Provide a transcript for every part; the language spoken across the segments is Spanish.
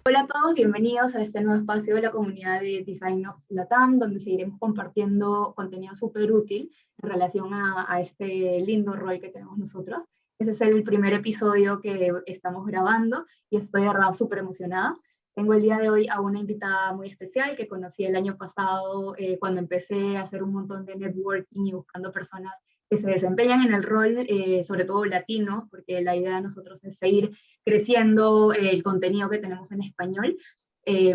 Hola a todos, bienvenidos a este nuevo espacio de la comunidad de Design Ops Latam, donde seguiremos compartiendo contenido súper útil en relación a este lindo rol que tenemos nosotros. Este es el primer episodio que estamos grabando y estoy de verdad súper emocionada. Tengo el día de hoy a una invitada muy especial que conocí el año pasado cuando empecé a hacer un montón de networking y buscando personas que se desempeñan en el rol, sobre todo latinos, porque la idea de nosotros es seguir creciendo el contenido que tenemos en español. Y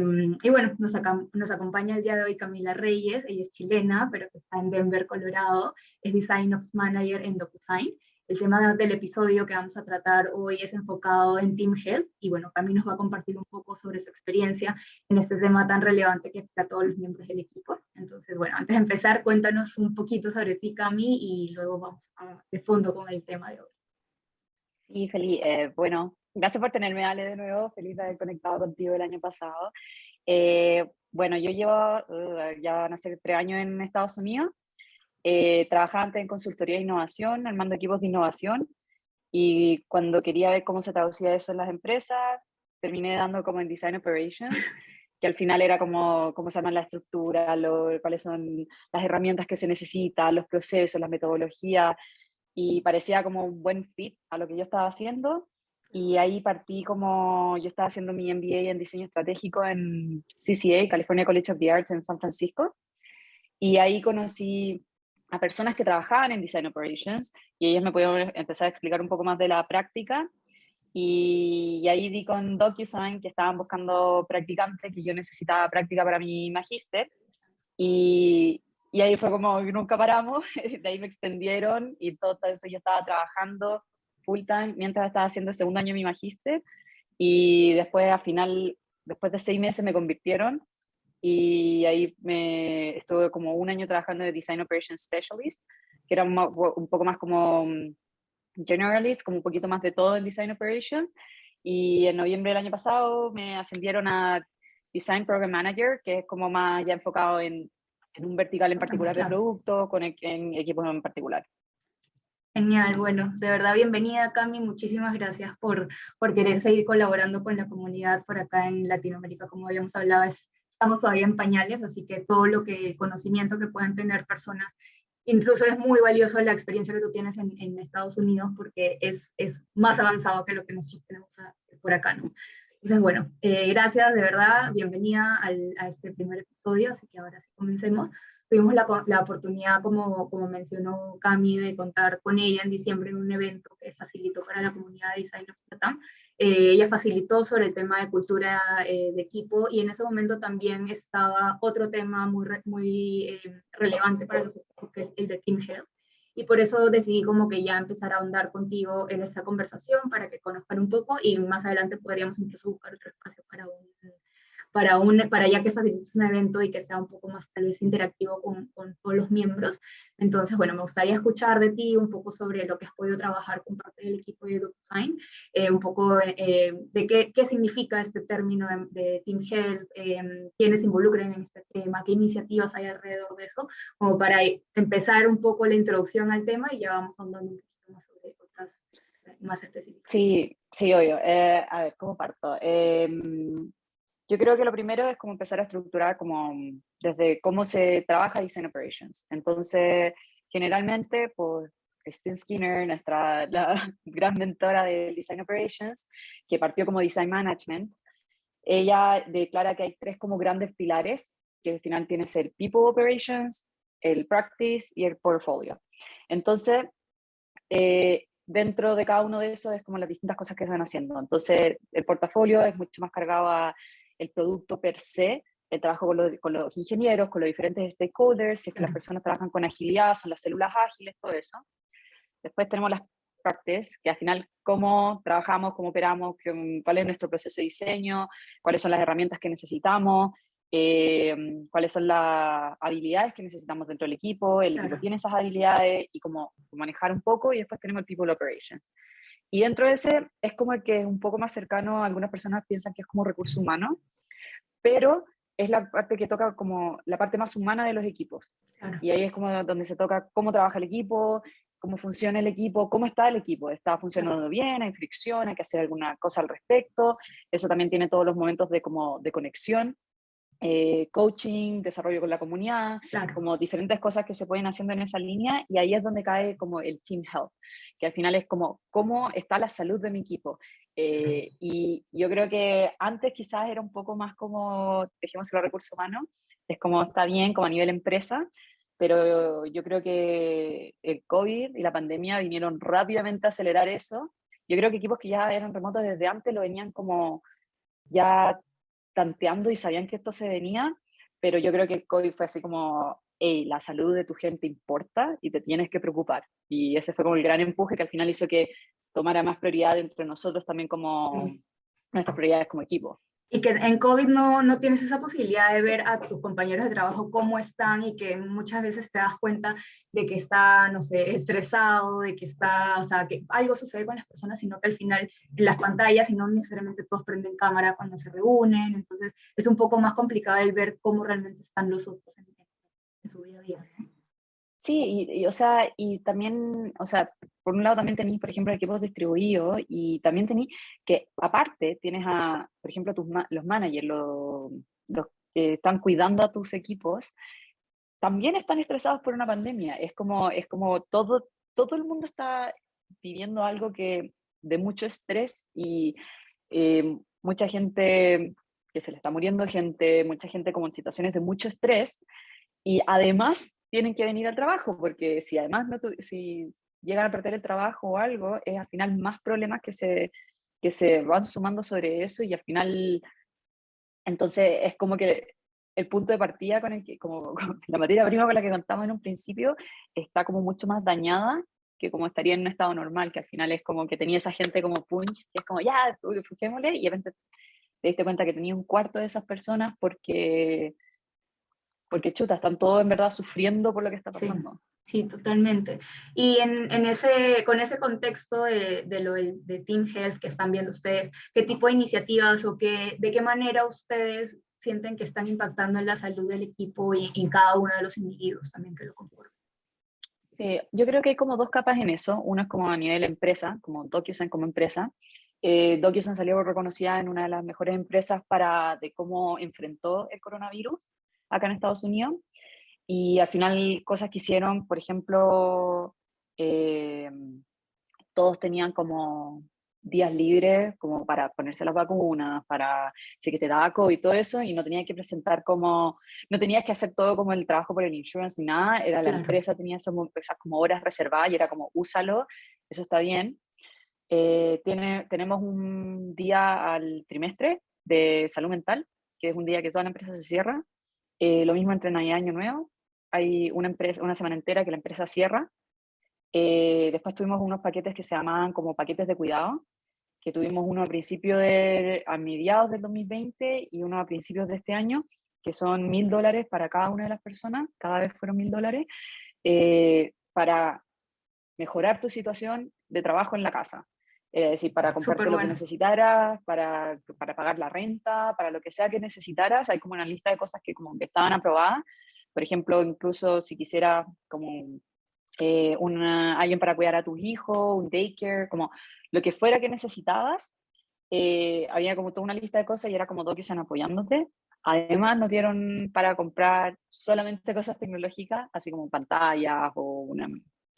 bueno, nos acompaña el día de hoy Camila Reyes, ella es chilena, pero que está en Denver, Colorado, es Design Ops Manager en DocuSign. El tema del episodio que vamos a tratar hoy es enfocado en Team Health, y bueno, Camila nos va a compartir un poco sobre su experiencia en este tema tan relevante que afecta a todos los miembros del equipo. Entonces, bueno, antes de empezar, cuéntanos un poquito sobre ti, Cami, y luego vamos de fondo con el tema de hoy. Sí, feliz. Bueno, gracias por tenerme, Ale, de nuevo. Feliz de haber conectado contigo el año pasado. Bueno, yo llevo, ya van a ser 3 años en Estados Unidos. Trabajaba antes en consultoría de innovación, armando equipos de innovación. Y cuando quería ver cómo se traducía eso en las empresas, terminé dando como en Design Operations, que al final era como cómo se arma la estructura, cuáles son las herramientas que se necesitan, los procesos, las metodologías, y parecía como un buen fit a lo que yo estaba haciendo. Y ahí partí como, yo estaba haciendo mi MBA en diseño estratégico en CCA, California College of the Arts en San Francisco, y ahí conocí a personas que trabajaban en Design Operations, y ellos me pudieron empezar a explicar un poco más de la práctica, y ahí di con DocuSign, que estaban buscando practicantes, que yo necesitaba práctica para mi magíster, y ahí fue como que nunca paramos. De ahí me extendieron y todo eso yo estaba trabajando full time mientras estaba haciendo el segundo año de mi magíster, y después al final, después de 6 meses me convirtieron, y ahí me estuve como 1 año trabajando de Design Operations Specialist, que era un poco más como generalist, como un poquito más de todo en Design Operations. Y en noviembre del año pasado me ascendieron a Design Program Manager, que es como más ya enfocado en un vertical en particular de producto, en equipos en particular. Genial, bueno, de verdad bienvenida, Cami, muchísimas gracias por querer seguir colaborando con la comunidad por acá en Latinoamérica. Como habíamos hablado, estamos todavía en pañales, así que todo el conocimiento que puedan tener personas, incluso es muy valioso la experiencia que tú tienes en Estados Unidos, porque es más avanzado que lo que nosotros tenemos por acá, ¿no? Entonces, bueno, gracias, de verdad, bienvenida a este primer episodio, así que ahora sí comencemos. Tuvimos la oportunidad, como mencionó Cami, de contar con ella en diciembre en un evento que facilitó para la comunidad de Design of Latam. Ella facilitó sobre el tema de cultura de equipo, y en ese momento también estaba otro tema muy relevante para nosotros, que es el de Team Health. Y por eso decidí como que ya empezar a ahondar contigo en esta conversación para que conozcan un poco, y más adelante podríamos incluso buscar otro espacio para ya que facilites un evento y que sea un poco más tal vez interactivo con todos los miembros. Entonces, bueno, me gustaría escuchar de ti un poco sobre lo que has podido trabajar con parte del equipo de DocuSign, un poco de qué significa este término de Team Health, quiénes se involucran en este tema, qué iniciativas hay alrededor de eso, como para empezar un poco la introducción al tema, y ya vamos andando un poquito más sobre otras más específicas. Sí, sí, obvio. A ver, ¿cómo parto? Yo creo que lo primero es como empezar a estructurar como desde cómo se trabaja Design Operations. Entonces, generalmente, por Christine Skinner, la gran mentora de Design Operations, que partió como Design Management, ella declara que hay 3 como grandes pilares, que al final tienes el People Operations, el Practice y el Portfolio. Entonces, dentro de cada uno de esos es como las distintas cosas que se van haciendo. Entonces, el portafolio es mucho más cargado a el producto per se, el trabajo con los ingenieros, con los diferentes stakeholders, si es que las personas trabajan con agilidad, son las células ágiles, todo eso. Después tenemos las practices, que al final cómo trabajamos, cómo operamos, cuál es nuestro proceso de diseño, cuáles son las herramientas que necesitamos, cuáles son las habilidades que necesitamos dentro del equipo, el equipo tiene esas habilidades, y cómo manejar un poco. Y después tenemos el People Operations. Y dentro de ese es como el que es un poco más cercano, algunas personas piensan que es como recurso humano, pero es la parte que toca como la parte más humana de los equipos. Y ahí es como donde se toca cómo trabaja el equipo, cómo funciona el equipo, cómo está el equipo, está funcionando bien, hay fricción, hay que hacer alguna cosa al respecto. Eso también tiene todos los momentos de, como, de conexión, coaching, desarrollo con la comunidad, Claro. como diferentes cosas que se pueden haciendo en esa línea, y ahí es donde cae como el team health, que al final es como cómo está la salud de mi equipo. Y yo creo que antes quizás era un poco más como, dejemos los recursos humanos, es como está bien como a nivel empresa, pero yo creo que el COVID y la pandemia vinieron rápidamente a acelerar eso. Yo creo que equipos que ya eran remotos desde antes lo venían como ya tanteando y sabían que esto se venía, pero yo creo que el COVID fue así como, hey, la salud de tu gente importa y te tienes que preocupar. Y ese fue como el gran empuje que al final hizo que tomara más prioridad entre nosotros también como Sí. nuestras prioridades como equipo. Y que en COVID no tienes esa posibilidad de ver a tus compañeros de trabajo cómo están y que muchas veces te das cuenta de que está, no sé, estresado, de que está, o sea, que algo sucede con las personas, sino que al final en las pantallas y no necesariamente todos prenden cámara cuando se reúnen, entonces es un poco más complicado el ver cómo realmente están los otros en su día a día, ¿no? Sí, o sea, y también, o sea, por un lado también tenéis, por ejemplo, equipos distribuidos y también tenéis que, aparte, tienes a, por ejemplo, los managers, los que están cuidando a tus equipos, también están estresados por una pandemia. Es como todo el mundo está viviendo algo que de mucho estrés y mucha gente que se le está muriendo gente, mucha gente como en situaciones de mucho estrés y además tienen que venir al trabajo, porque si además si llegan a perder el trabajo o algo, es al final más problemas que se van sumando sobre eso y al final, entonces es como que el punto de partida con el que, como, con la materia prima con la que contamos en un principio, está como mucho más dañada que como estaría en un estado normal, que al final es como que tenía esa gente como punch, que es como, ya, fujémosle, y de repente te diste cuenta que tenía un cuarto de esas personas porque chuta, están todos en verdad sufriendo por lo que está Sí, pasando. sí, totalmente. Y en ese, con ese contexto de lo de Team Health que están viendo ustedes, ¿qué tipo de iniciativas o de qué manera ustedes sienten que están impactando en la salud del equipo y en cada uno de los individuos también que lo conforman? Sí, yo creo que hay como dos capas en eso. Una es como a nivel empresa, como DocuSign como empresa. DocuSign salió reconocida en una de las mejores empresas de cómo enfrentó el coronavirus acá en Estados Unidos. Y al final cosas que hicieron, por ejemplo, eh, todos tenían como días libres como para ponerse las vacunas, para si que te daba COVID y todo eso, y no tenías que presentar como, no tenías que hacer todo como el trabajo por el insurance ni nada, era la Claro, empresa, tenía esas como horas reservadas y era como úsalo, eso está bien. Tenemos un día al trimestre de salud mental, que es un día que toda la empresa se cierra. Lo mismo entre Navidad y Año Nuevo, hay una semana entera que la empresa cierra. Después tuvimos unos paquetes que se llamaban como paquetes de cuidado, que tuvimos uno a mediados del 2020 y uno a principios de este año, que son $1.000 para cada una de las personas, cada vez fueron $1.000, para mejorar tu situación de trabajo en la casa. Es decir, para súper comprarte lo que bueno. necesitaras, para pagar la renta, para lo que sea que necesitaras. Hay como una lista de cosas que como que estaban aprobadas. Por ejemplo, incluso si quisiera como alguien para cuidar a tus hijos, un daycare, como lo que fuera que necesitabas, había como toda una lista de cosas y era como DocuSign apoyándote. Además, nos dieron para comprar solamente cosas tecnológicas, así como pantallas o una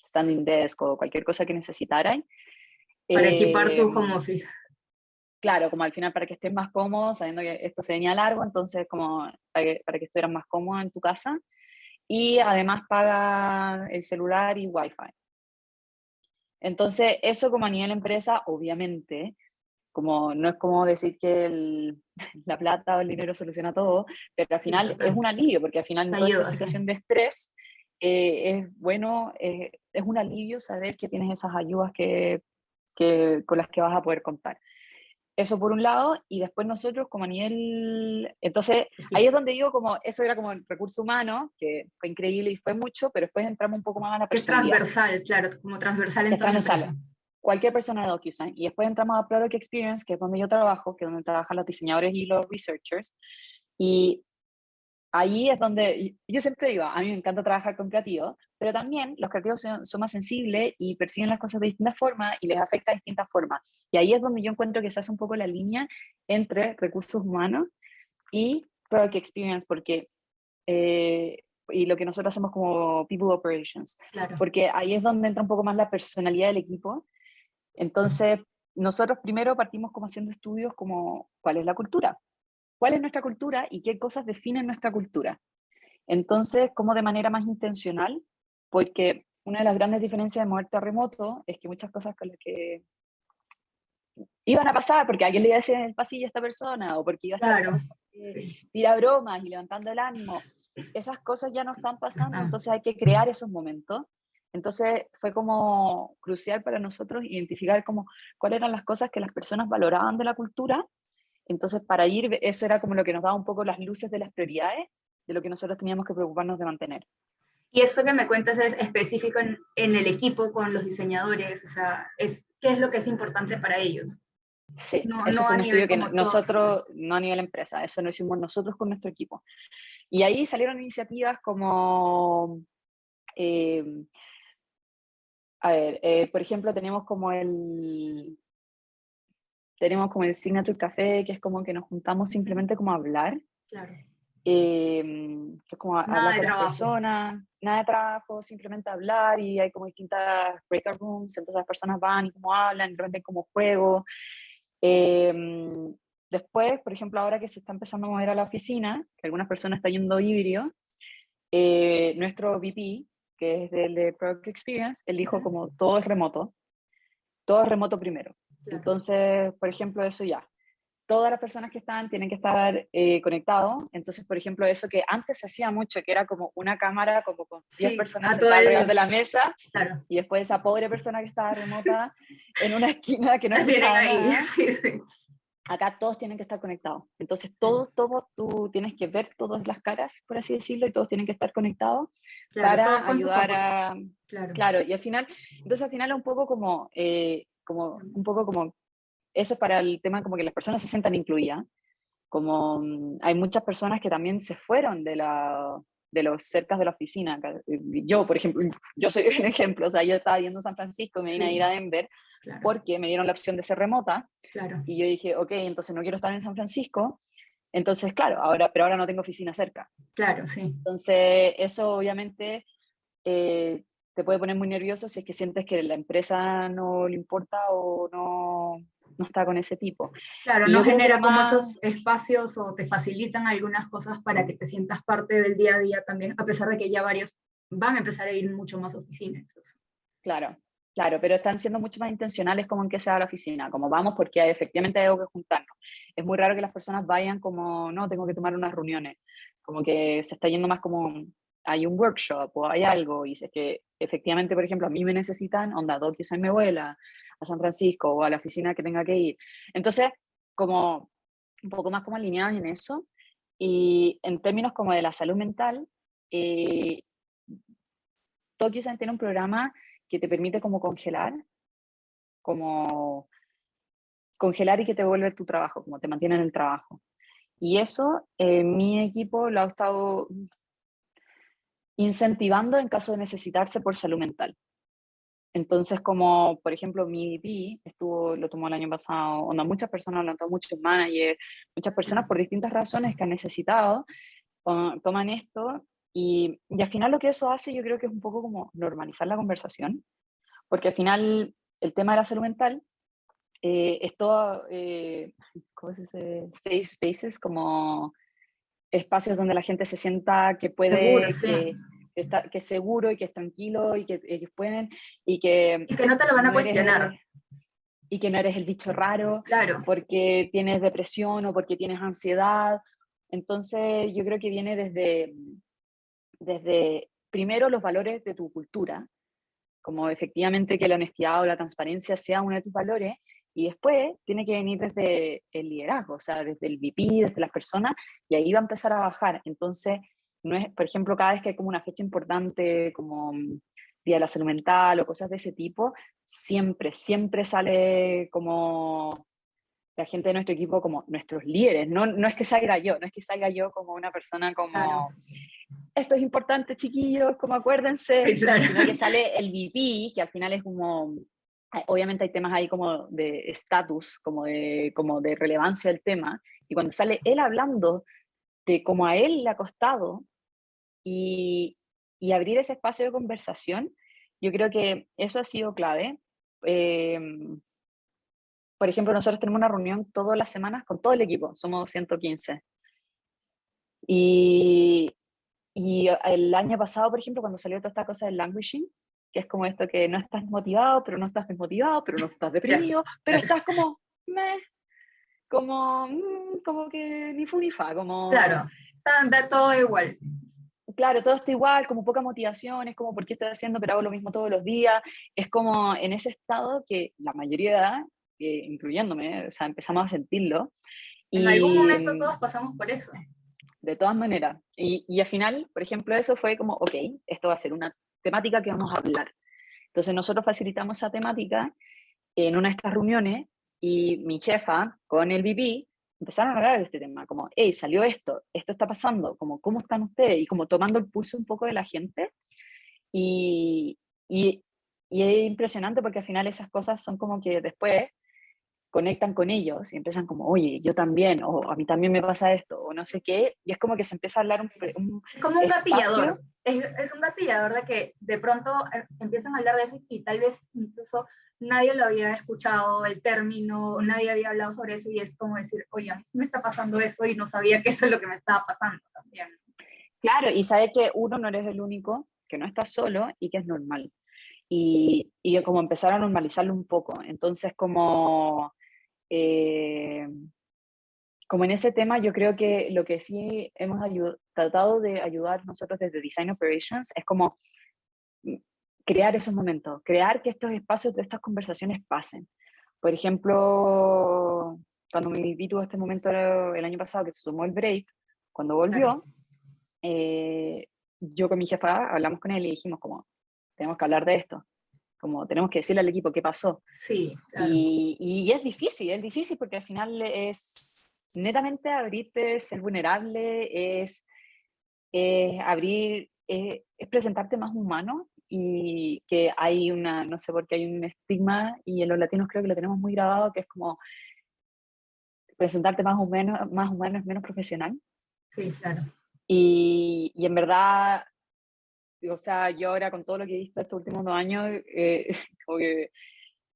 standing desk o cualquier cosa que necesitaran. Para equipar Eh, tu home office. claro, como al final para que estés más cómodo, sabiendo que esto se venía largo, entonces como para que estuvieras más cómodo en tu casa. Y además paga el celular y wifi. Entonces, eso como a nivel empresa, obviamente, como no es como decir que la plata o el dinero soluciona todo, pero al Sí, final es total. un alivio, porque al final Te en toda esta ayuda, sí. situación de estrés es bueno, es un alivio saber que tienes esas ayudas con las que vas a poder contar. Eso por un lado, y después nosotros como a nivel, entonces ahí Equipo. es donde digo como, eso era como el recurso humano, que fue increíble y fue mucho, pero después entramos un poco más a la Que es personalidad, transversal, claro, como transversal que en es toda la empresa. transversal, cualquier persona de DocuSign, y después entramos a Product Experience, que es donde yo trabajo, que es donde trabajan los diseñadores y los researchers, y ahí es donde, yo siempre digo, a mí me encanta trabajar con creativos, pero también los creativos son más sensibles y perciben las cosas de distintas formas y les afecta de distintas formas. Y ahí es donde yo encuentro que se hace un poco la línea entre recursos humanos y product experience, porque, y lo que nosotros hacemos como people operations, Claro. porque ahí es donde entra un poco más la personalidad del equipo. Entonces, nosotros primero partimos como haciendo estudios como cuál es la cultura, cuál es nuestra cultura y qué cosas definen nuestra cultura. Entonces, como de manera más intencional, porque una de las grandes diferencias de moverte a remoto es que muchas cosas con las que iban a pasar, porque alguien le iba a decir en el pasillo a esta persona, o porque iba a estar esa Claro, persona que sí. tira bromas y levantando el ánimo, esas cosas ya no están pasando, Está. entonces hay que crear esos momentos. Entonces fue como crucial para nosotros identificar como cuáles eran las cosas que las personas valoraban de la cultura. Entonces para ir, eso era como lo que nos daba un poco las luces de las prioridades, de lo que nosotros teníamos que preocuparnos de mantener. Y eso que me cuentas es específico en el equipo con los diseñadores, o sea, ¿qué es lo que es importante para ellos? Sí, No, eso no fue a un nivel estudio que como todos. nosotros, no a nivel empresa, eso lo hicimos nosotros con nuestro equipo. Y ahí salieron iniciativas como, eh, a ver, por ejemplo, tenemos como el Signature Café, que es como que nos juntamos simplemente como a hablar, Claro. que es como Nada hablar de con las trabajo. personas, nada de trabajo, simplemente hablar, y hay como distintas breakout rooms, entonces las personas van y como hablan, y realmente como juego. Eh, Después, por ejemplo, ahora que se está empezando a mover a la oficina, que algunas personas están yendo híbrido, nuestro VP, que es del de Product Experience, él dijo como todo es remoto primero. Claro. Entonces, por ejemplo, eso ya. Todas las personas que están tienen que estar conectados. Entonces, por ejemplo, eso que antes se hacía mucho, que era como una cámara como con 10 Sí, personas a todo sentadas alrededor el... de la mesa, Claro. y después esa pobre persona que estaba remota en una esquina que no La tienen escuchaba ahí, nada. sí, sí. Acá todos tienen que estar conectados. Entonces, todos, tú tienes que ver todas las caras, por así decirlo, y todos tienen que estar conectados Claro, todos para con su ayudar computadora. a... Claro. Claro, y entonces al final es un poco un poco como, eso es para el tema como que las personas se sientan incluidas, como hay muchas personas que también se fueron de los cercas de la oficina. Yo, por ejemplo, yo soy un ejemplo, o sea, yo estaba viendo San Francisco, me vine a ir Sí, a Denver claro, porque me dieron la opción de ser remota, claro, y yo dije, ok, entonces no quiero estar en San Francisco, entonces claro, pero ahora no tengo oficina cerca. claro, sí. Entonces eso obviamente eh, te puede poner muy nervioso si es que sientes que la empresa no le importa o no está con ese tipo. Claro, Y no yo creo que genera lo como más, esos espacios o te facilitan algunas cosas para que te sientas parte del día a día también, a pesar de que ya varios van a empezar a ir mucho más a oficina incluso. claro, claro, pero están siendo mucho más intencionales como en que sea la oficina, como vamos porque efectivamente hay algo que juntarnos. Es muy raro que las personas vayan como, no, tengo que tomar unas reuniones, como que se está yendo más como, hay un workshop o hay algo, y si es que efectivamente, por ejemplo, a mí me necesitan, onda, DocuSign me vuela a San Francisco o a la oficina que tenga que ir. Entonces, como un poco más como alineadas en eso, y en términos como de la salud mental, eh, DocuSign tiene un programa que te permite como congelar y que te vuelve tu trabajo, como te mantiene en el trabajo. Y eso mi equipo lo ha estado incentivando en caso de necesitarse por salud mental. Entonces, como por ejemplo mi VP lo tomó el año pasado, onda, muchas personas lo han tomado, muchos managers, muchas personas por distintas razones que han necesitado, toman esto, y al final lo que eso hace yo creo que es un poco como normalizar la conversación, porque al final el tema de la salud mental es todo, ¿cómo se dice? Safe spaces, como espacios donde la gente se sienta que Seguro, puede, sí. que es seguro y que es tranquilo y que ellos pueden, y que Y que no te lo van a no cuestionar. eres, y que no eres el bicho raro Claro, porque tienes depresión o porque tienes ansiedad. Entonces yo creo que viene desde primero los valores de tu cultura, como efectivamente que la honestidad o la transparencia sea uno de tus valores, y después tiene que venir desde el liderazgo, o sea, desde el VP, desde las personas, y ahí va a empezar a bajar. Entonces, no es, por ejemplo, cada vez que hay como una fecha importante, como Día de la Salud Mental o cosas de ese tipo, siempre sale como la gente de nuestro equipo como nuestros líderes, no es que salga yo, no es que salga yo como una persona como, Claro. esto es importante chiquillos, como acuérdense, Sí, claro. sino que sale el VP, que al final es como, obviamente hay temas ahí como de estatus, como de relevancia del tema, y cuando sale él hablando de cómo a él le ha costado y, y abrir ese espacio de conversación, yo creo que eso ha sido clave. Eh, por ejemplo, nosotros tenemos una reunión todas las semanas con todo el equipo, somos 115. Y, y el año pasado, por ejemplo, cuando salió toda esta cosa del languishing, que es como esto que no estás motivado, pero no estás desmotivado, pero no estás Ya, deprimido, pero claro. estás como, meh, como, como que ni fu ni fa, como, Claro, da todo igual. claro, todo está igual, como poca motivación, es como, ¿por qué estoy haciendo, pero hago lo mismo todos los días? Es como en ese estado que la mayoría de edad, incluyéndome, o sea, empezamos a sentirlo, En algún y momento todos pasamos por eso. de todas maneras, y al final, por ejemplo, eso fue como, ok, esto va a ser una temática que vamos a hablar. Entonces nosotros facilitamos esa temática en una de estas reuniones y mi jefa con el VP empezaron a hablar de este tema, como, hey, salió esto está pasando, como, ¿cómo están ustedes? Y como tomando el pulso un poco de la gente. Y, y, y es impresionante porque al final esas cosas son como que después conectan con ellos y empiezan como, oye, yo también, o a mí también me pasa esto, o no sé qué, y es como que se empieza a hablar un Es como un gatillador. espacio. Es un gatillador de que de pronto empiezan a hablar de eso y tal vez incluso nadie lo había escuchado, el término, nadie había hablado sobre eso y es como decir, oye, a mí sí me está pasando eso y no sabía que eso es lo que me estaba pasando también. Claro, y sabe que uno no eres el único, que no estás solo y que es normal. Y como empezar a normalizarlo un poco. Entonces, eh, como en ese tema, yo creo que lo que sí hemos tratado de ayudar nosotros desde Design Operations es como crear esos momentos, crear que estos espacios de estas conversaciones pasen. Por ejemplo, cuando mi VP tuvo este momento el año pasado que se sumó el break, cuando Claro. volvió, yo con mi jefa hablamos con él y dijimos como, tenemos que hablar de esto, como tenemos que decirle al equipo qué pasó. Sí, claro. Y es difícil porque al final es netamente abrirte, ser vulnerable, es abrir, es presentarte más humano y que hay una, no sé por qué hay un estigma y en los latinos creo que lo tenemos muy grabado, que es como presentarte más humano es menos profesional. Sí, claro. Y en verdad, o sea, yo ahora con todo lo que he visto estos últimos 2 años, como que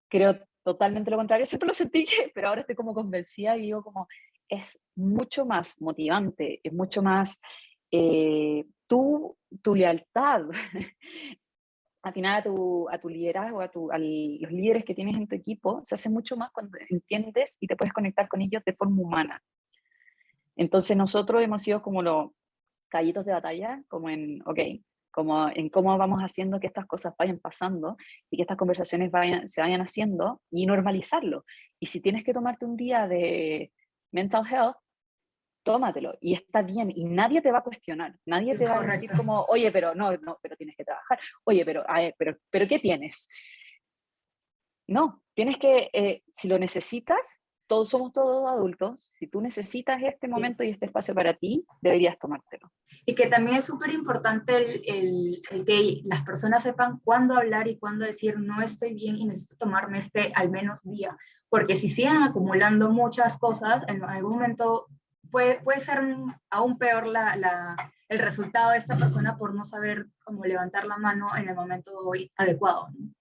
creo totalmente lo contrario, siempre lo sentí, pero ahora estoy como convencida y digo como, es mucho más motivante, es mucho más tu lealtad al final a tu liderazgo, los líderes que tienes en tu equipo, se hace mucho más cuando entiendes y te puedes conectar con ellos de forma humana. Entonces nosotros hemos sido como los caballitos de batalla, como en, ok, como en cómo vamos haciendo que estas cosas vayan pasando y que estas conversaciones se vayan haciendo y normalizarlo. Y si tienes que tomarte un día de mental health, tómatelo y está bien y nadie te va a cuestionar, nadie Es te va a decir correcto. como, oye, pero no, pero tienes que trabajar, oye, pero ¿qué tienes? No, tienes que, si lo necesitas, somos todos adultos, si tú necesitas este Sí. momento y este espacio para ti, deberías tomártelo. Y que también es súper importante el que las personas sepan cuándo hablar y cuándo decir no estoy bien y necesito tomarme este al menos día, porque si siguen acumulando muchas cosas, en algún momento puede ser aún peor el resultado de esta persona por no saber cómo levantar la mano en el momento adecuado, ¿no?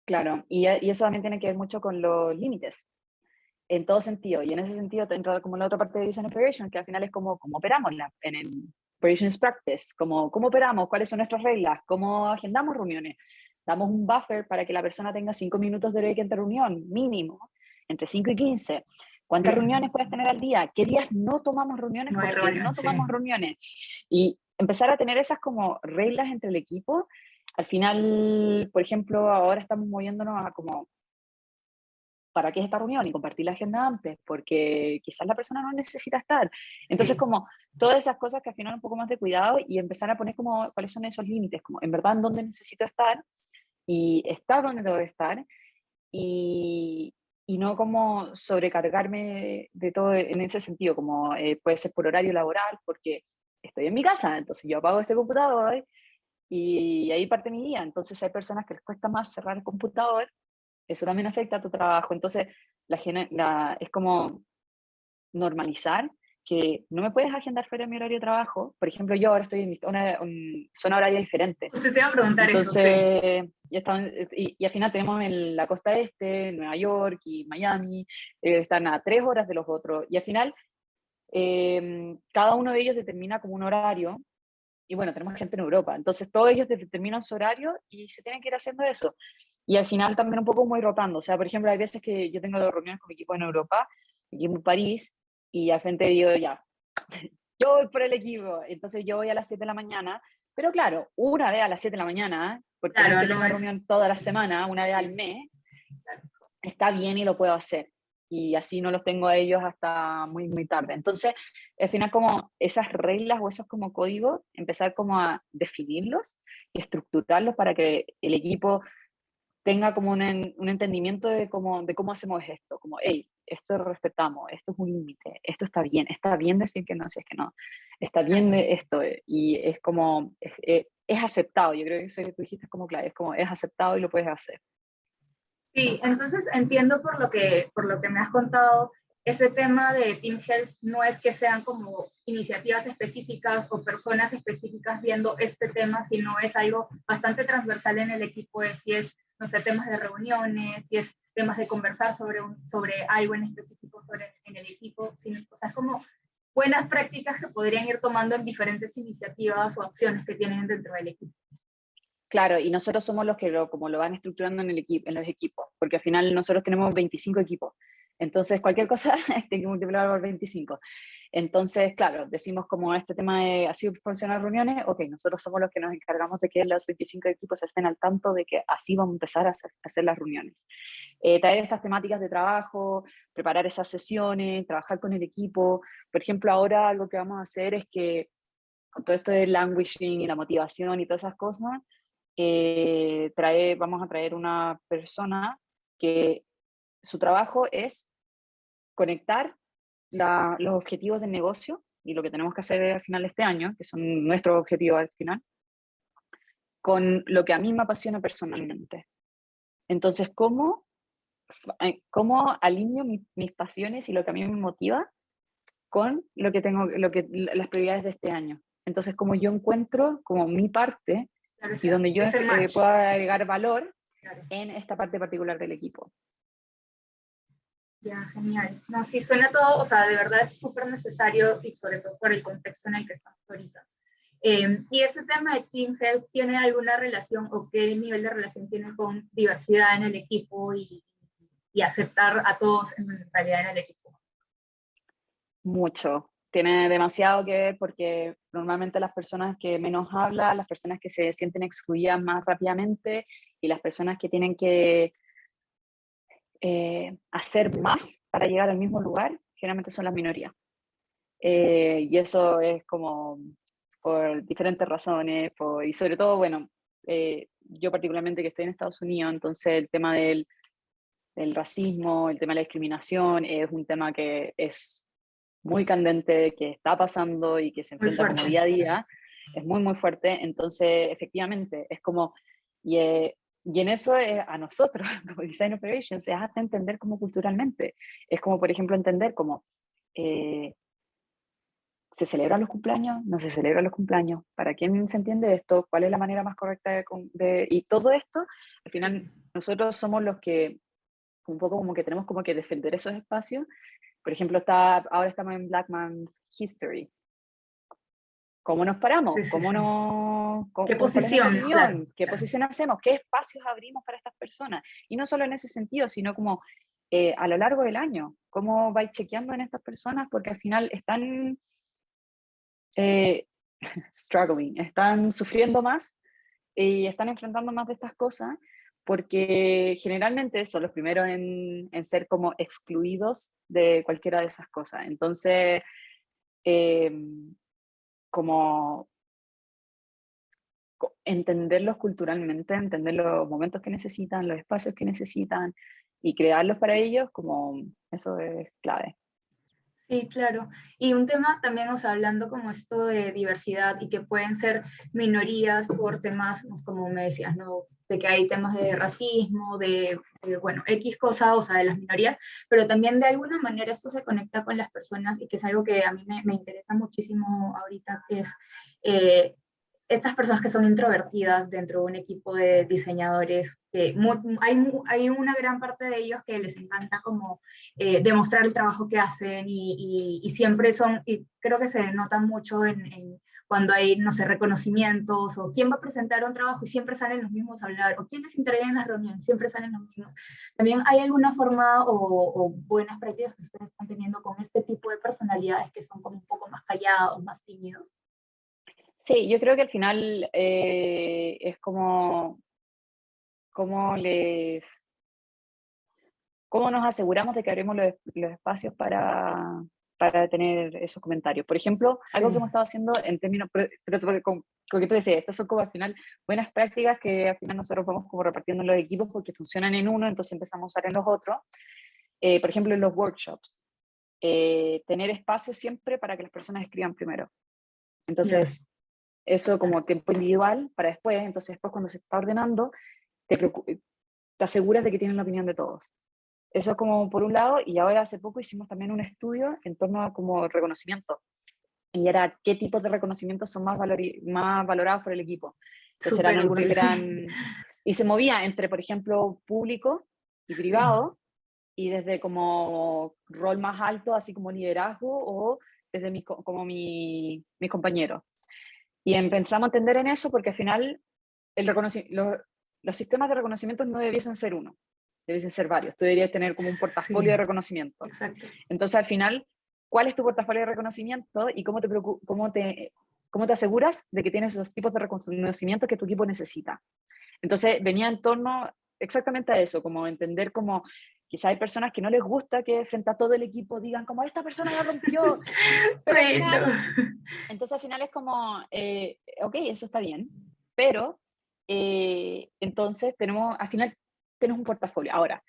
Claro, y eso también tiene que ver mucho con los límites, en todo sentido. Y en ese sentido te entra como la otra parte de Design Operation, que al final es como cómo operamos en el Operations Practice, cómo operamos, cuáles son nuestras reglas, cómo agendamos reuniones. Damos un buffer para que la persona tenga 5 minutos de break entre reunión, mínimo, entre 5 y 15. ¿Cuántas Sí, reuniones puedes tener al día? ¿Qué días no tomamos reuniones? no hay ¿Por qué reunión, no sí. tomamos reuniones? Y empezar a tener esas como reglas entre el equipo. Al final, por ejemplo, ahora estamos moviéndonos a como ¿para qué es esta reunión? Y compartir la agenda antes, porque quizás la persona no necesita estar. Entonces, Sí, como todas esas cosas que al final un poco más de cuidado y empezar a poner como cuáles son esos límites, como en verdad en dónde necesito estar y estar donde debo estar y, y no como sobrecargarme de todo en ese sentido, como puede ser por horario laboral, porque estoy en mi casa, entonces yo apago este computador y ahí parte mi día. Entonces hay personas que les cuesta más cerrar el computador, eso también afecta a tu trabajo. Entonces es como normalizar que no me puedes agendar fuera de mi horario de trabajo. Por ejemplo, yo ahora estoy en una zona horaria diferente. Usted te iba a preguntar eso, sí. Entonces, y al final tenemos en la costa este, Nueva York y Miami, están a 3 horas de los otros. Y al final, cada uno de ellos determina como un horario. Y bueno, tenemos gente en Europa. Entonces, todos ellos determinan su horario y se tienen que ir haciendo eso. Y al final también un poco muy rotando. O sea, por ejemplo, hay veces que yo tengo reuniones con mi equipo en Europa, aquí en París, y al frente digo, ya, yo voy por el equipo. Entonces yo voy a las 7 de la mañana, pero claro, una vez a las 7 de la mañana, porque no es Claro, que no tenga es... reunión toda la semana, una vez al mes, está bien y lo puedo hacer. Y así no los tengo a ellos hasta muy, muy tarde. Entonces, al final como esas reglas o esos como códigos, empezar como a definirlos y estructurarlos para que el equipo tenga como un entendimiento de cómo hacemos esto, como, hey, esto lo respetamos, esto es un límite, esto está bien decir que no, si es que no, está bien de esto, y es como, es aceptado, yo creo que eso que tú dijiste es como clave, es como, es aceptado y lo puedes hacer. Sí, entonces entiendo por lo que me has contado, ese tema de Team Health no es que sean como iniciativas específicas o personas específicas viendo este tema, sino es algo bastante transversal en el equipo, de si es, no sé, temas de reuniones, si es temas de conversar sobre algo en específico en el equipo, o sea, es como buenas prácticas que podrían ir tomando en diferentes iniciativas o acciones que tienen dentro del equipo. Claro, y nosotros somos los que como lo van estructurando en los equipos, porque al final nosotros tenemos 25 equipos. Entonces, cualquier cosa tiene que multiplicar por 25. Entonces, claro, decimos como este tema de así funcionan las reuniones, ok, nosotros somos los que nos encargamos de que los 25 equipos estén al tanto de que así vamos a empezar a hacer las reuniones. Traer estas temáticas de trabajo, preparar esas sesiones, trabajar con el equipo. Por ejemplo, ahora algo que vamos a hacer es que con todo esto del languaging y la motivación y todas esas cosas, vamos a traer una persona que su trabajo es conectar los objetivos del negocio y lo que tenemos que hacer al final de este año, que son nuestros objetivos al final, con lo que a mí me apasiona personalmente. Entonces, ¿cómo alineo mis pasiones y lo que a mí me motiva con lo que tengo, las prioridades de este año? Entonces, como yo encuentro como mi parte Claro, y donde yo ese match. puedo agregar valor Claro. en esta parte particular del equipo. Ya, genial. No, sí, suena todo, o sea, de verdad es súper necesario y sobre todo por el contexto en el que estamos ahorita. ¿Y ese tema de Team Health tiene alguna relación o qué nivel de relación tiene con diversidad en el equipo y aceptar a todos en realidad en el equipo? Mucho. Tiene demasiado que ver porque normalmente las personas que menos hablan, las personas que se sienten excluidas más rápidamente y las personas que tienen que hacer más para llegar al mismo lugar, generalmente son las minorías. Y eso es como por diferentes razones, y sobre todo, bueno, yo particularmente que estoy en Estados Unidos, entonces el tema del racismo, el tema de la discriminación es un tema que es muy candente, que está pasando y que se Muy enfrenta como fuerte. día a día, es muy, muy fuerte. Entonces, efectivamente, es como, y en eso es a nosotros, como Design Operations, es hasta entender como culturalmente. Es como, por ejemplo, entender como, eh, ¿se celebran los cumpleaños? ¿No se celebran los cumpleaños? ¿Para quién se entiende esto? ¿Cuál es la manera más correcta y todo esto, al final, Sí. nosotros somos los que un poco como que tenemos como que defender esos espacios. Por ejemplo, ahora estamos en Black Man History. ¿Cómo nos Sí, paramos? sí, sí. ¿Qué ¿Cuál es nuestra posición? Claro, opinión? ¿Qué claro. posición hacemos? ¿Qué espacios abrimos para estas personas? Y no solo en ese sentido, sino como a lo largo del año. ¿Cómo vais chequeando en estas personas? Porque al final están eh, struggling, están sufriendo más y están enfrentando más de estas cosas porque generalmente son los primeros en ser como excluidos de cualquiera de esas cosas. Entonces, eh, como entenderlos culturalmente, entender los momentos que necesitan, los espacios que necesitan y crearlos para ellos, como eso es clave. Sí, claro. Y un tema también, o sea, hablando como esto de diversidad y que pueden ser minorías por temas, pues, como me decías, ¿no? De que hay temas de racismo, bueno, X cosa, o sea, de las minorías, pero también de alguna manera esto se conecta con las personas y que es algo que a mí me interesa muchísimo ahorita, que es eh, estas personas que son introvertidas dentro de un equipo de diseñadores, hay una gran parte de ellos que les encanta como demostrar el trabajo que hacen y siempre son, y creo que se nota mucho cuando hay, no sé, reconocimientos o quién va a presentar un trabajo y siempre salen los mismos a hablar, o quiénes intervienen en las reuniones, siempre salen los mismos. También hay alguna forma o buenas prácticas que ustedes están teniendo con este tipo de personalidades que son como un poco más callados, más tímidos. Sí, yo creo que al final es como cómo nos aseguramos de que abrimos los espacios para tener esos comentarios. Por ejemplo, algo que Sí, hemos estado haciendo en términos, pero con lo que tú decías, estos son como al final buenas prácticas que al final nosotros vamos como repartiendo en los equipos porque funcionan en uno, entonces empezamos a usar en los otros. Por ejemplo, en los workshops, tener espacio siempre para que las personas escriban primero. claro. Entonces, eso como tiempo individual para después, entonces después cuando se está ordenando, te aseguras de que tienen la opinión de todos. Eso como por un lado, y ahora hace poco hicimos también un estudio en torno a como reconocimiento, y era qué tipos de reconocimientos son más valorados por el equipo. Entonces eran Súper algunos útil, que sí. eran, y se movía entre, por ejemplo, público y Sí, privado, y desde como rol más alto, así como liderazgo, o desde mis compañeros. Y empezamos a entender en eso porque al final los sistemas de reconocimiento no debiesen ser uno, debiesen ser varios. Tú deberías tener como un portafolio sí, de reconocimiento. exacto. Entonces, al final, ¿cuál es tu portafolio de reconocimiento y cómo te aseguras de que tienes los tipos de reconocimiento que tu equipo necesita? Entonces, venía en torno exactamente a eso, como entender como quizá hay personas que no les gusta que frente a todo el equipo digan como esta persona la rompió, pero al Sí, no. final, entonces al final es como, ok, eso está bien, pero entonces al final tenemos un portafolio. Ahora,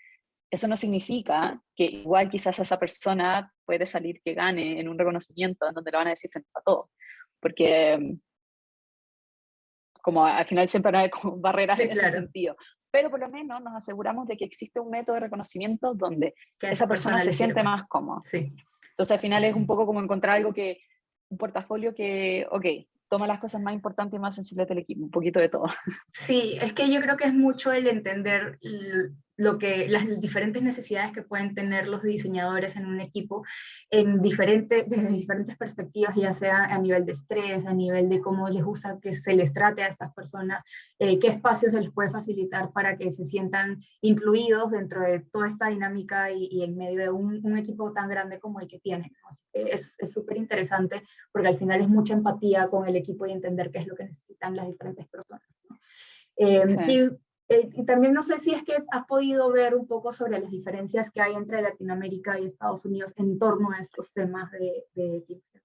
eso no significa que igual quizás esa persona puede salir que gane en un reconocimiento en donde lo van a decir frente a todos, porque como al final siempre hay como barreras Sí, en ese claro, sentido, pero por lo menos nos aseguramos de que existe un método de reconocimiento donde que a esa esa persona persona se le siente sirve. más cómoda. Sí. Entonces al final es un Sí. poco como encontrar un portafolio que, ok, toma las cosas más importantes y más sensibles del equipo, un poquito de todo. Sí, es que yo creo que es mucho el entender las diferentes necesidades que pueden tener los diseñadores en un equipo desde diferentes perspectivas, ya sea a nivel de estrés, a nivel de cómo les gusta que se les trate a estas personas, qué espacios se les puede facilitar para que se sientan incluidos dentro de toda esta dinámica y en medio de un equipo tan grande como el que tienen, ¿no? Así que es súper interesante porque al final es mucha empatía con el equipo y entender qué es lo que necesitan las diferentes personas. Eh, Sí. y, y también no sé si es que has podido ver un poco sobre las diferencias que hay entre Latinoamérica y Estados Unidos en torno a estos temas de eclipse.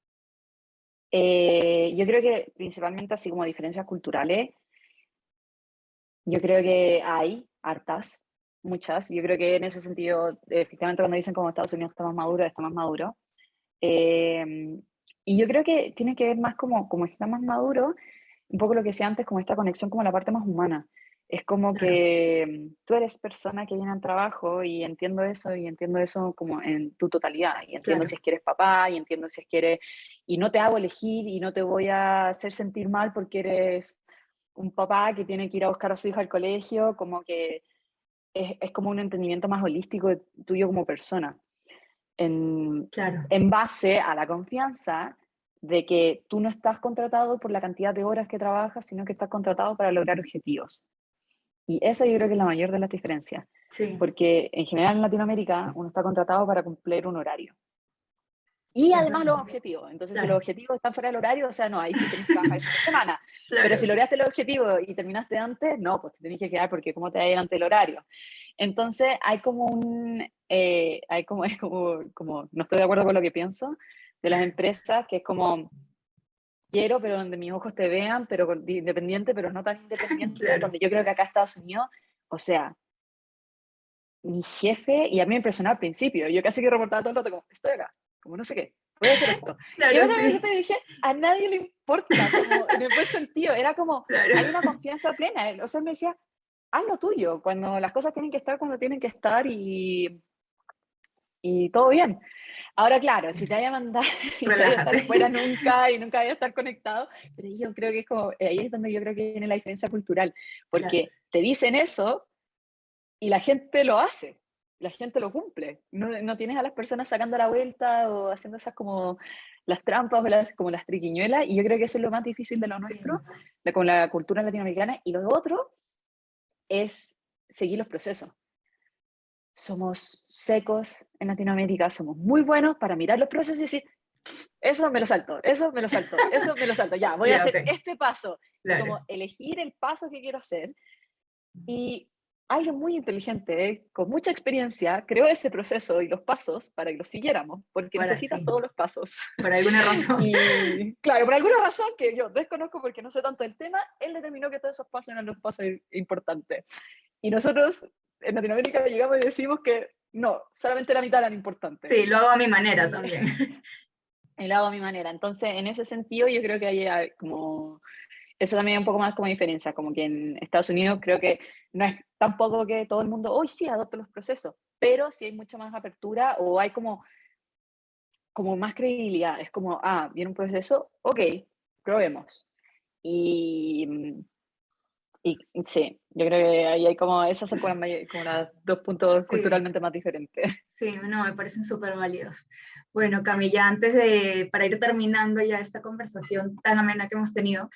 Yo creo que principalmente así como diferencias culturales, yo creo que hay hartas, muchas. Yo creo que en ese sentido, efectivamente cuando dicen como Estados Unidos está más maduro. Eh, y yo creo que tiene que ver más como está más maduro, un poco lo que decía antes, como esta conexión como la parte más humana. Es como Claro, que tú eres persona que viene al trabajo y entiendo eso como en tu totalidad, y entiendo claro, si es que eres papá, y entiendo si es que eres, y no te hago elegir y no te voy a hacer sentir mal porque eres un papá que tiene que ir a buscar a su hija al colegio, como que es como un entendimiento más holístico tuyo como persona en, claro. en base a la confianza de que tú no estás contratado por la cantidad de horas que trabajas, sino que estás contratado para lograr objetivos. Y esa yo creo que es la mayor de las diferencias, Sí, porque en general en Latinoamérica uno está contratado para cumplir un horario. Y es además los verdad. objetivos. Entonces, si los Claro, objetivos están fuera del horario, o sea, no, ahí sí tenés que trabajar el fin de semana. Pero si claro. lograste el objetivo y terminaste antes, no, pues te tenés que quedar porque cómo te va a ir ante el horario. Entonces, no estoy de acuerdo con lo que pienso de las empresas, que es como, quiero, pero donde mis ojos te vean, pero independiente, pero no tan independiente, Claro, donde yo creo que acá Estados Unidos, o sea, mi jefe, y a mí me impresionó al principio, yo casi que reportaba todo el rato como, estoy acá, como no sé qué, voy a hacer esto. Y Claro, luego mi sí, jefe dije, a nadie le importa, como en el buen sentido, era como, hay claro. una confianza plena, o sea, él me decía, haz lo tuyo, cuando las cosas tienen que estar cuando tienen que estar y todo bien. Ahora, claro, si te vaya a mandar y te vaya a estar Relájate. fuera nunca y nunca vaya a estar conectado, pero yo creo que es como, ahí es donde yo creo que viene la diferencia cultural, Claro, porque te dicen eso y la gente lo hace, la gente lo cumple. No, no tienes a las personas sacando la vuelta o haciendo esas como las trampas o como las triquiñuelas, y yo creo que eso es lo más difícil de lo sí, nuestro, con la cultura latinoamericana, y lo otro es seguir los procesos. Somos secos en Latinoamérica, somos muy buenos para mirar los procesos y decir, eso me lo salto, eso me lo salto, eso me lo salto, ya, voy a ya, ok, hacer este paso, y claro. como elegir el paso que quiero hacer. Y alguien muy inteligente, con mucha experiencia, creó ese proceso y los pasos para que los siguiéramos, porque Ahora necesitas sí, todos los pasos. por alguna razón. Y claro, por alguna razón que yo desconozco porque no sé tanto del tema, él determinó que todos esos pasos eran los pasos importantes. Y nosotros en Latinoamérica llegamos y decimos que no, solamente la mitad eran importantes. Sí, lo hago a mi manera Y, también. y lo hago a mi manera. Entonces, en ese sentido, yo creo que hay como eso también es un poco más como diferencia, como que en Estados Unidos creo que no es tampoco que todo el mundo, hoy sí, adopte los procesos, pero sí hay mucha más apertura o hay como más credibilidad. Es como, ah, viene un proceso, ok, probemos. Y, y sí, yo creo que ahí hay como, esas son como como los dos puntos Sí. culturalmente más diferentes. Sí, no, me parecen súper válidos. Bueno, Cami, ya para ir terminando ya esta conversación tan amena que hemos tenido,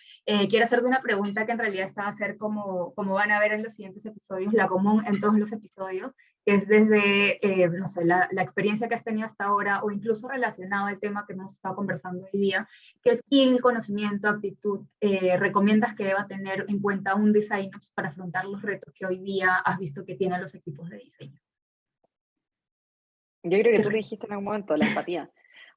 quiero hacerte una pregunta que en realidad está a ser como van a ver en los siguientes episodios, la común en todos los episodios, que es desde, no sé, la experiencia que has tenido hasta ahora o incluso relacionado al tema que hemos estado conversando hoy día. ¿Qué skill, conocimiento, actitud recomiendas que deba tener en cuenta un designer para afrontar los retos que hoy día has visto que tienen los equipos de diseño? Yo creo que ¿Qué tú lo dijiste en algún momento, la empatía.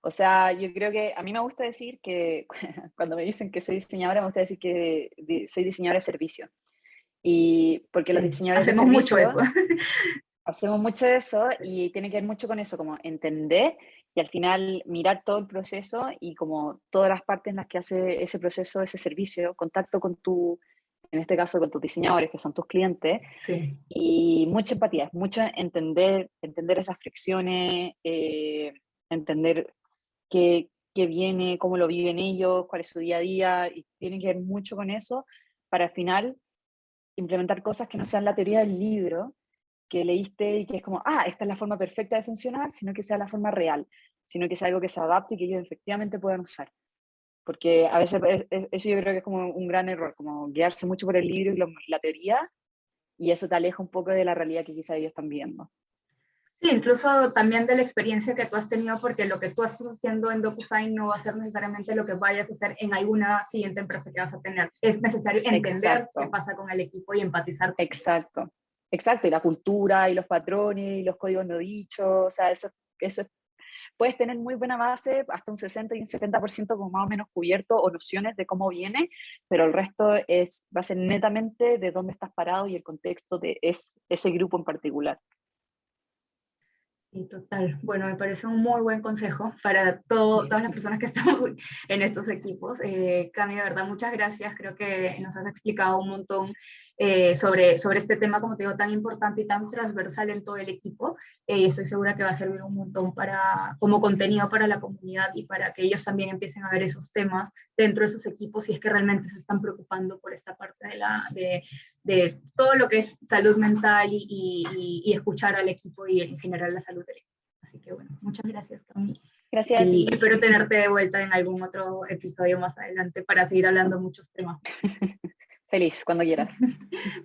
O sea, yo creo que a mí me gusta decir que cuando me dicen que soy diseñadora, me gusta decir que soy diseñadora de servicio. Y porque los Sí, diseñadores de hacemos mucho eso. servicio hacemos mucho de eso y tiene que ver mucho con eso, como entender y al final mirar todo el proceso y como todas las partes en las que hace ese proceso, ese servicio, contacto con en este caso con tus diseñadores, que son tus clientes, Sí, y mucha empatía, mucho entender esas fricciones, entender qué viene, cómo lo viven ellos, cuál es su día a día, y tiene que ver mucho con eso para al final implementar cosas que no sean la teoría del libro que leíste y que es como, ah, esta es la forma perfecta de funcionar, sino que sea la forma real, sino que sea algo que se adapte y que ellos efectivamente puedan usar. Porque a veces eso yo creo que es como un gran error, como guiarse mucho por el libro y la teoría, y eso te aleja un poco de la realidad que quizá ellos están viendo. sí, incluso también de la experiencia que tú has tenido, porque lo que tú estás haciendo en DocuSign no va a ser necesariamente lo que vayas a hacer en alguna siguiente empresa que vas a tener. Es necesario entender qué Exacto, pasa con el equipo y empatizar con ellos. exacto, exacto, y la cultura y los patrones y los códigos no dichos, o sea, eso puedes tener muy buena base, hasta un 60 y un 70% como más o menos cubierto o nociones de cómo viene, pero el resto va a ser netamente de dónde estás parado y el contexto de ese grupo en particular. Sí, total. Bueno, me parece un muy buen consejo para todas las personas que estamos en estos equipos. Cami, de verdad, muchas gracias. Creo que nos has explicado un montón sobre este tema, como te digo, tan importante y tan transversal en todo el equipo. Y estoy segura que va a servir un montón como contenido para la comunidad y para que ellos también empiecen a ver esos temas dentro de sus equipos si es que realmente se están preocupando por esta parte de todo lo que es salud mental y escuchar al equipo y en general la salud del equipo. Así que bueno, muchas gracias, Cami. Gracias a Y ti. espero tenerte de vuelta en algún otro episodio más adelante para seguir hablando muchos temas. Feliz, cuando quieras.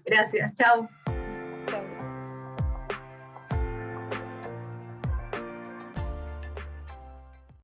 Gracias, chao.